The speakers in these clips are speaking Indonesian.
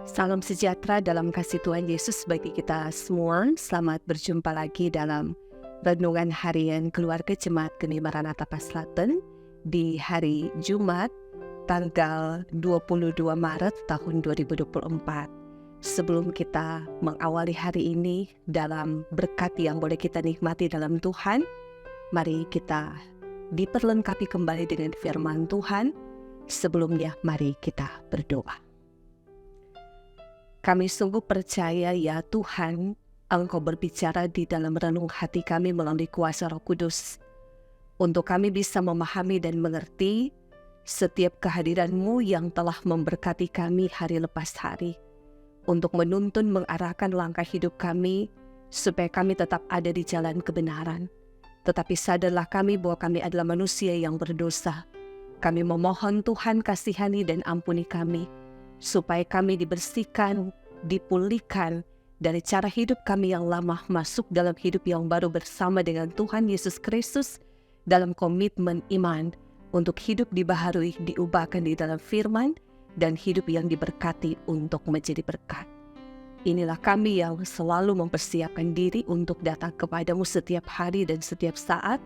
Salam sejahtera dalam kasih Tuhan Yesus bagi kita semua. Selamat berjumpa lagi dalam Renungan Harian Keluarga Jemaat Geni Maranatha Paslaten di hari Jumat tanggal 22 Maret tahun 2024. Sebelum kita mengawali hari ini dalam berkat yang boleh kita nikmati dalam Tuhan, mari kita diperlengkapi kembali dengan firman Tuhan. Sebelumnya mari kita berdoa. Kami sungguh percaya ya Tuhan, Engkau berbicara di dalam renung hati kami melalui kuasa Roh Kudus. Untuk kami bisa memahami dan mengerti setiap kehadiran-Mu yang telah memberkati kami hari lepas hari. Untuk menuntun mengarahkan langkah hidup kami, supaya kami tetap ada di jalan kebenaran. Tetapi sadarlah kami bahwa kami adalah manusia yang berdosa. Kami memohon Tuhan kasihani dan ampuni kami, supaya kami dibersihkan, dipulihkan dari cara hidup kami yang lama masuk dalam hidup yang baru bersama dengan Tuhan Yesus Kristus dalam komitmen iman untuk hidup dibaharui, diubahkan di dalam firman, dan hidup yang diberkati untuk menjadi berkat. Inilah kami yang selalu mempersiapkan diri untuk datang kepadamu setiap hari dan setiap saat.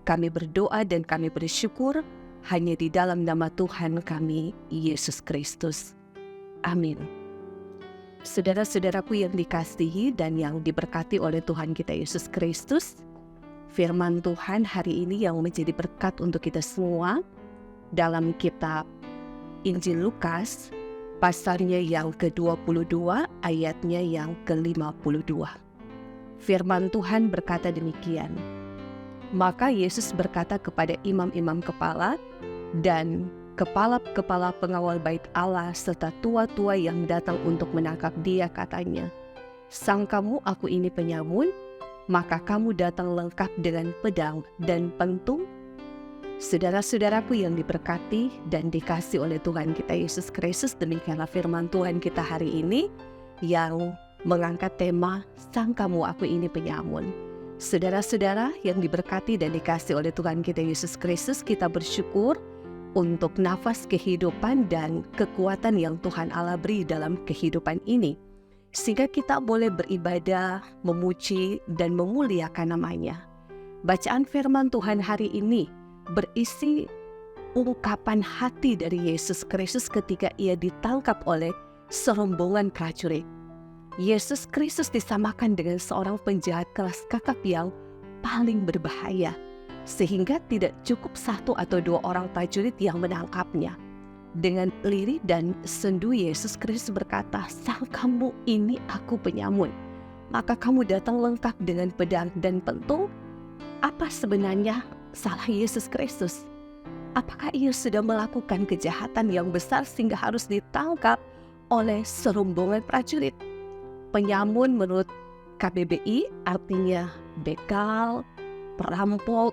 Kami berdoa dan kami bersyukur hanya di dalam nama Tuhan kami, Yesus Kristus. Amin. Saudara-saudaraku yang dikasihi dan yang diberkati oleh Tuhan kita Yesus Kristus, firman Tuhan hari ini yang menjadi berkat untuk kita semua dalam kitab Injil Lukas, pasalnya yang ke-22, ayatnya yang ke-52. Firman Tuhan berkata demikian. Maka Yesus berkata kepada imam-imam kepala dan kepala-kepala pengawal bait Allah serta tua-tua yang datang untuk menangkap dia, katanya, "Sangkamu aku ini penyamun, maka kamu datang lengkap dengan pedang dan pentung?" Saudara-saudaraku yang diberkati dan dikasih oleh Tuhan kita Yesus Kristus, demikianlah firman Tuhan kita hari ini yang mengangkat tema "Sangkamu aku ini penyamun". Saudara-saudara yang diberkati dan dikasih oleh Tuhan kita Yesus Kristus, kita bersyukur untuk nafas kehidupan dan kekuatan yang Tuhan Allah beri dalam kehidupan ini, sehingga kita boleh beribadah, memuji, dan memuliakan namanya. Bacaan firman Tuhan hari ini berisi ungkapan hati dari Yesus Kristus ketika ia ditangkap oleh serombongan prajurit. Yesus Kristus disamakan dengan seorang penjahat kelas kakap yang paling berbahaya, sehingga tidak cukup satu atau dua orang prajurit yang menangkapnya. Dengan lirih dan sendu Yesus Kristus berkata, "Sangkamu ini aku penyamun, maka kamu datang lengkap dengan pedang dan pentung?" Apa sebenarnya salah Yesus Kristus? Apakah ia sudah melakukan kejahatan yang besar sehingga harus ditangkap oleh serombongan prajurit? Penyamun menurut KBBI artinya begal, perampok.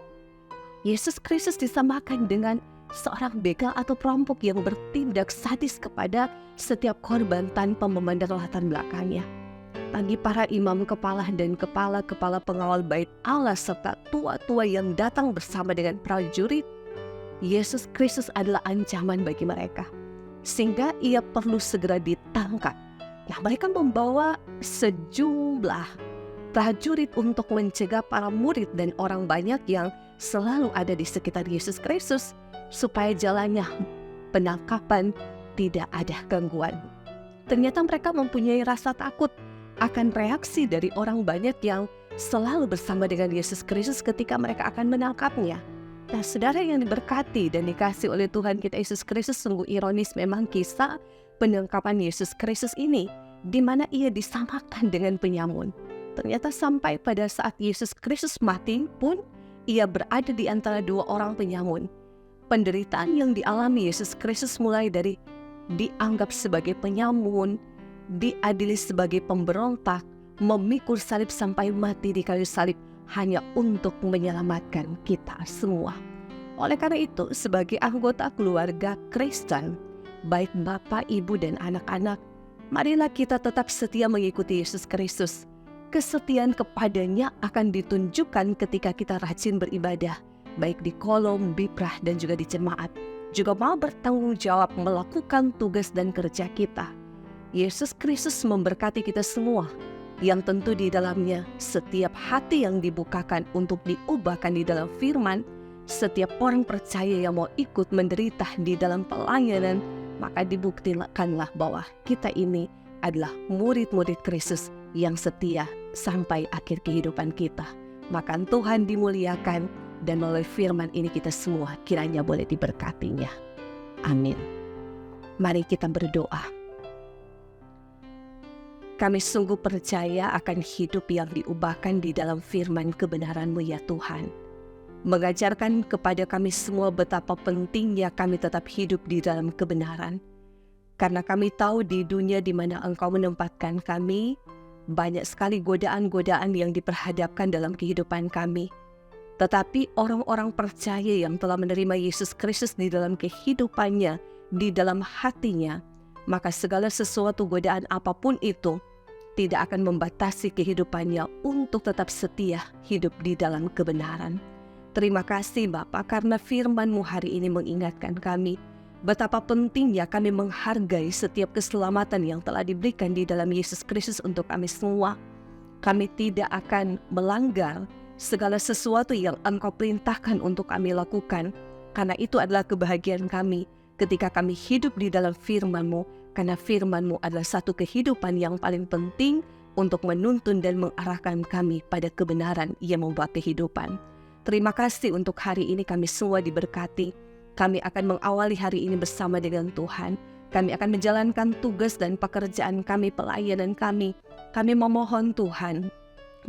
Yesus Kristus disamakan dengan seorang begal atau perampok yang bertindak sadis kepada setiap korban tanpa memandang latar belakangnya. Bagi para imam kepala dan kepala-kepala pengawal bait Allah serta tua-tua yang datang bersama dengan prajurit, Yesus Kristus adalah ancaman bagi mereka, sehingga ia perlu segera ditangkap. Nah, mereka membawa sejumlah prajurit untuk mencegah para murid dan orang banyak yang selalu ada di sekitar Yesus Kristus, supaya jalannya penangkapan tidak ada gangguan. Ternyata mereka mempunyai rasa takut akan reaksi dari orang banyak yang selalu bersama dengan Yesus Kristus ketika mereka akan menangkapnya. Nah, saudara yang diberkati dan dikasih oleh Tuhan kita Yesus Kristus, sungguh ironis memang kisah penangkapan Yesus Kristus ini, di mana ia disamakan dengan penyamun. Ternyata sampai pada saat Yesus Kristus mati pun, ia berada di antara dua orang penyamun. Penderitaan yang dialami Yesus Kristus mulai dari dianggap sebagai penyamun, diadili sebagai pemberontak, memikul salib sampai mati di kayu salib hanya untuk menyelamatkan kita semua. Oleh karena itu, sebagai anggota keluarga Kristen, baik bapak, ibu, dan anak-anak, marilah kita tetap setia mengikuti Yesus Kristus. Kesetiaan kepadanya akan ditunjukkan ketika kita rajin beribadah, baik di kolom, biprah, dan juga di jemaat. Juga mau bertanggung jawab melakukan tugas dan kerja kita. Yesus Kristus memberkati kita semua, yang tentu di dalamnya setiap hati yang dibukakan untuk diubahkan di dalam firman, setiap orang percaya yang mau ikut menderita di dalam pelayanan, maka dibuktikanlah bahwa kita ini adalah murid-murid Kristus yang setia sampai akhir kehidupan kita. Maka Tuhan dimuliakan, dan melalui firman ini kita semua kiranya boleh diberkatinya. Amin. Mari kita berdoa. Kami sungguh percaya akan hidup yang diubahkan di dalam firman kebenaran-Mu ya Tuhan. Mengajarkan kepada kami semua betapa pentingnya kami tetap hidup di dalam kebenaran. Karena kami tahu di dunia di mana Engkau menempatkan kami, banyak sekali godaan-godaan yang diperhadapkan dalam kehidupan kami. Tetapi orang-orang percaya yang telah menerima Yesus Kristus di dalam kehidupannya, di dalam hatinya, maka segala sesuatu godaan apapun itu tidak akan membatasi kehidupannya untuk tetap setia hidup di dalam kebenaran. Terima kasih Bapa, karena firman-Mu hari ini mengingatkan kami betapa pentingnya kami menghargai setiap keselamatan yang telah diberikan di dalam Yesus Kristus untuk kami semua. Kami tidak akan melanggar segala sesuatu yang Engkau perintahkan untuk kami lakukan, karena itu adalah kebahagiaan kami ketika kami hidup di dalam firman-Mu, karena firman-Mu adalah satu kehidupan yang paling penting untuk menuntun dan mengarahkan kami pada kebenaran yang membawa kehidupan. Terima kasih untuk hari ini kami semua diberkati. Kami akan mengawali hari ini bersama dengan Tuhan. Kami akan menjalankan tugas dan pekerjaan kami, pelayanan kami. Kami memohon Tuhan,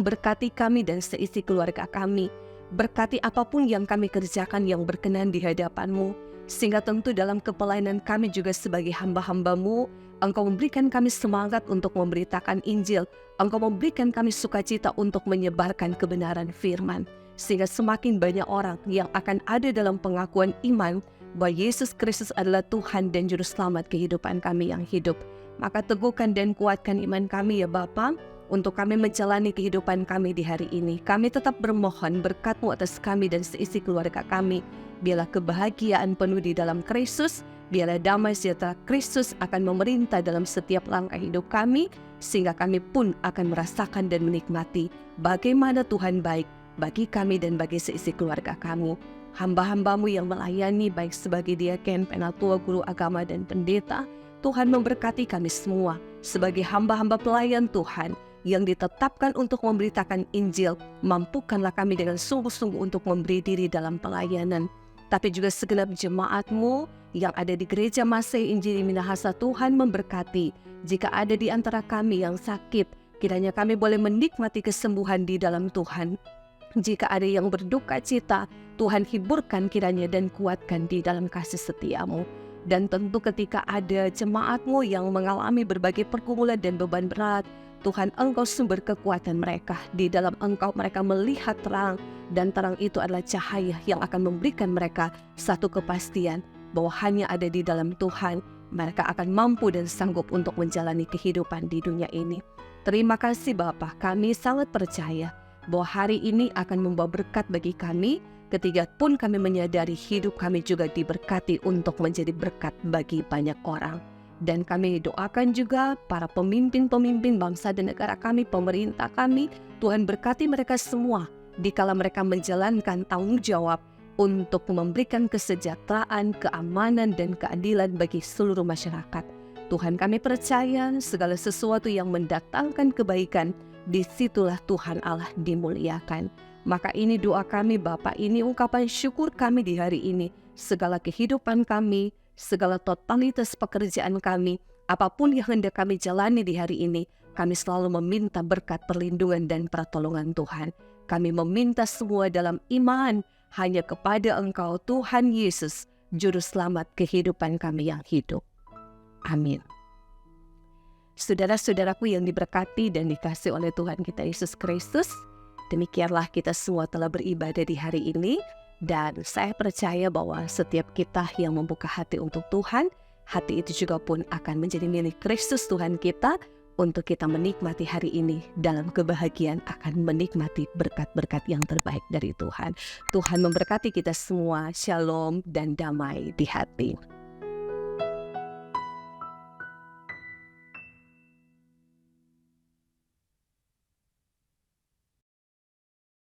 berkati kami dan seisi keluarga kami. Berkati apapun yang kami kerjakan yang berkenan di hadapan-Mu. Sehingga tentu dalam kepelayanan kami juga sebagai hamba-hamba-Mu, Engkau memberikan kami semangat untuk memberitakan Injil. Engkau memberikan kami sukacita untuk menyebarkan kebenaran firman. Sehingga semakin banyak orang yang akan ada dalam pengakuan iman bahwa Yesus Kristus adalah Tuhan dan Juru Selamat kehidupan kami yang hidup. Maka teguhkan dan kuatkan iman kami ya Bapa, untuk kami menjalani kehidupan kami di hari ini. Kami tetap bermohon berkat-Mu atas kami dan seisi keluarga kami. Biarlah kebahagiaan penuh di dalam Kristus, biarlah damai sejahtera Kristus akan memerintah dalam setiap langkah hidup kami, sehingga kami pun akan merasakan dan menikmati bagaimana Tuhan baik bagi kami dan bagi seisi keluarga kami. Hamba-hamba-Mu yang melayani baik sebagai diaken, penatua, guru agama dan pendeta, Tuhan memberkati kami semua sebagai hamba-hamba pelayan Tuhan yang ditetapkan untuk memberitakan Injil. Mampukanlah kami dengan sungguh-sungguh untuk memberi diri dalam pelayanan. Tapi juga segenap jemaat-Mu yang ada di Gereja Masih Injili Minahasa, Tuhan memberkati. Jika ada di antara kami yang sakit, kiranya kami boleh menikmati kesembuhan di dalam Tuhan. Jika ada yang berduka cita, Tuhan hiburkan kiranya dan kuatkan di dalam kasih setia-Mu. Dan tentu ketika ada jemaat-Mu yang mengalami berbagai pergumulan dan beban berat, Tuhan Engkau sumber kekuatan mereka. Di dalam Engkau mereka melihat terang, dan terang itu adalah cahaya yang akan memberikan mereka satu kepastian bahwa hanya ada di dalam Tuhan mereka akan mampu dan sanggup untuk menjalani kehidupan di dunia ini. Terima kasih Bapa, kami sangat percaya bahwa hari ini akan membawa berkat bagi kami, ketika pun kami menyadari hidup kami juga diberkati untuk menjadi berkat bagi banyak orang. Dan kami doakan juga para pemimpin-pemimpin bangsa dan negara kami, pemerintah kami, Tuhan berkati mereka semua, dikala mereka menjalankan tanggung jawab untuk memberikan kesejahteraan, keamanan, dan keadilan bagi seluruh masyarakat. Tuhan kami percaya segala sesuatu yang mendatangkan kebaikan, disitulah Tuhan Allah dimuliakan. Maka ini doa kami Bapa, ini ungkapan syukur kami di hari ini. Segala kehidupan kami, segala totalitas pekerjaan kami, apapun yang hendak kami jalani di hari ini, kami selalu meminta berkat perlindungan dan pertolongan Tuhan. Kami meminta semua dalam iman hanya kepada Engkau Tuhan Yesus, Juru Selamat kehidupan kami yang hidup. Amin. Saudara-saudaraku yang diberkati dan dikasihi oleh Tuhan kita Yesus Kristus, demikianlah kita semua telah beribadah di hari ini, dan saya percaya bahwa setiap kita yang membuka hati untuk Tuhan, hati itu juga pun akan menjadi milik Kristus Tuhan kita, untuk kita menikmati hari ini dalam kebahagiaan, akan menikmati berkat-berkat yang terbaik dari Tuhan. Tuhan memberkati kita semua, shalom dan damai di hati.